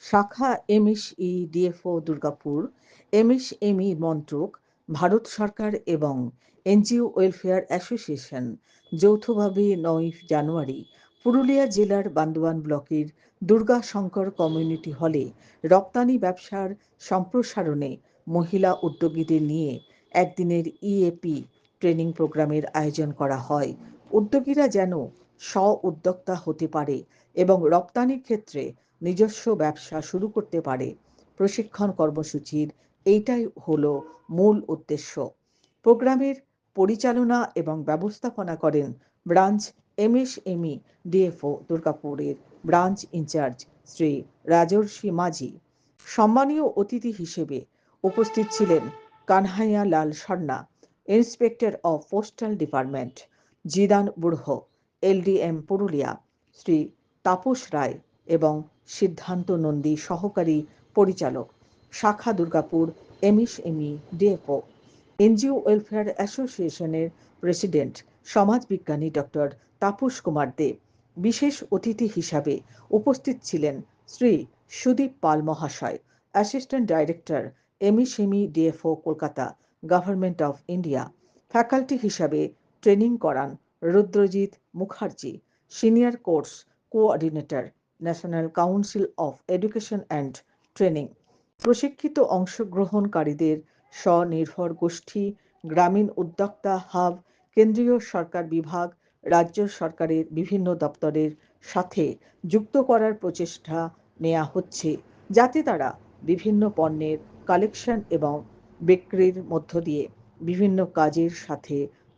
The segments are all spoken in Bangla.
শাখা এমএসই ডিএফও দুর্গাপুর, এমএসএমই মন্ত্রক, ভারত সরকার এবং এনজিও ওয়েলফেয়ার অ্যাসোসিয়েশন যৌথভাবে ৯ জানুয়ারি পুরুলিয়া জেলার বান্দোয়ান ব্লকের দুর্গাশঙ্কর কমিউনিটি হলে রপ্তানি ব্যবসার সম্প্রসারণে মহিলা উদ্যোগীদের নিয়ে একদিনের ইএপি ট্রেনিং প্রোগ্রামের আয়োজন করা হয়। উদ্যোগীরা যেন স্ব-উদ্যোক্তা হতে পারে এবং রপ্তানির ক্ষেত্রে নিজস্ব ব্যবসা শুরু করতে পারে। প্রশিক্ষণ কর্মসূচির এইটাই হলো মূল উদ্দেশ্য। প্রোগ্রামের পরিচালনা এবং ব্যবস্থাপনা করেন ব্রাঞ্চ এমএসএমই ডিএফও দুর্গাপুরের ব্রাঞ্চ ইনচার্জ শ্রী রাজর্ষি মাঝি। সম্মানীয় অতিথি হিসেবে উপস্থিত ছিলেন Kanhaiya Lal Sarna, inspector of postal department, জিদান বুড়হ, এলডিএম পুরুলিয়া, শ্রী তাপস রায় এবং সিদ্ধান্ত নন্দী সহকারী পরিচালক, শাখা Durgapur MSME DFO. NGO welfare অ্যাসোসিয়েশনের প্রেসিডেন্ট সমাজবিজ্ঞানী ডক্টর তাপস কুমার দেব। বিশেষ অতিথি হিসাবে উপস্থিত ছিলেন শ্রী সুদীপ পাল মহাশয়, assistant director MSME DFO Kolkata, government of India. Faculty হিসাবে ট্রেনিং করান Rudrajit Mukherjee, senior course coordinator, national council of education and training. প্রশিক্ষিত অংশগ্রহণকারীদের স্বনির্ভর গোষ্ঠী, গ্রামীণ উদ্যোক্তা হাব, কেন্দ্রীয় সরকার বিভাগ, রাজ্য সরকারের বিভিন্ন দপ্তরের সাথে যুক্ত করার প্রচেষ্টা নেওয়া হচ্ছে, যাতে তারা বিভিন্ন পণ্যের কালেকশন এবং বিক্রির মধ্য দিয়ে বিভিন্ন কাজের সাথে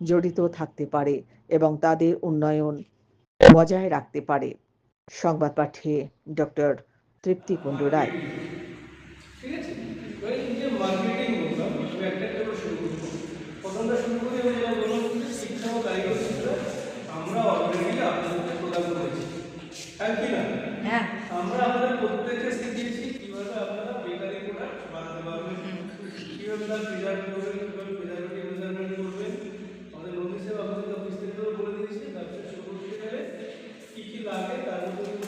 জড়িত থাকতে পারে এবং তাদের উন্নয়ন বজায় রাখতে পারে। সংবাদ পাঠে ডক্টর তৃপ্তি কুণ্ডু রায়। ঠিক আছে। এবার এই যে মার্কেটিং বললাম, আমি একটা একটা করে শুরু করবো। প্রথমটা শুরু করি, আমি যেটা বললাম যে শিক্ষা ও কারিগরি শিক্ষা আমরা অলরেডি আপনাদেরকে প্রদান করেছি, হ্যাঁ কি না? হ্যাঁ। আমরা আপনাদের প্রত্যেককে শিখিয়েছি কীভাবে আপনারা বেকারি প্রোডাক্ট বানাতে পারবেন, কীভাবে তার প্রিজার্ভ করবেন, কীভাবে প্রিজার্ভেটিভ মেজারমেন্ট করবেন। আমাদের নোটিশে আপনাদেরকে বিস্তারিত বলে দিয়েছি ব্যবসা শুরু করতে গেলে কী কী লাগে, তার মধ্যে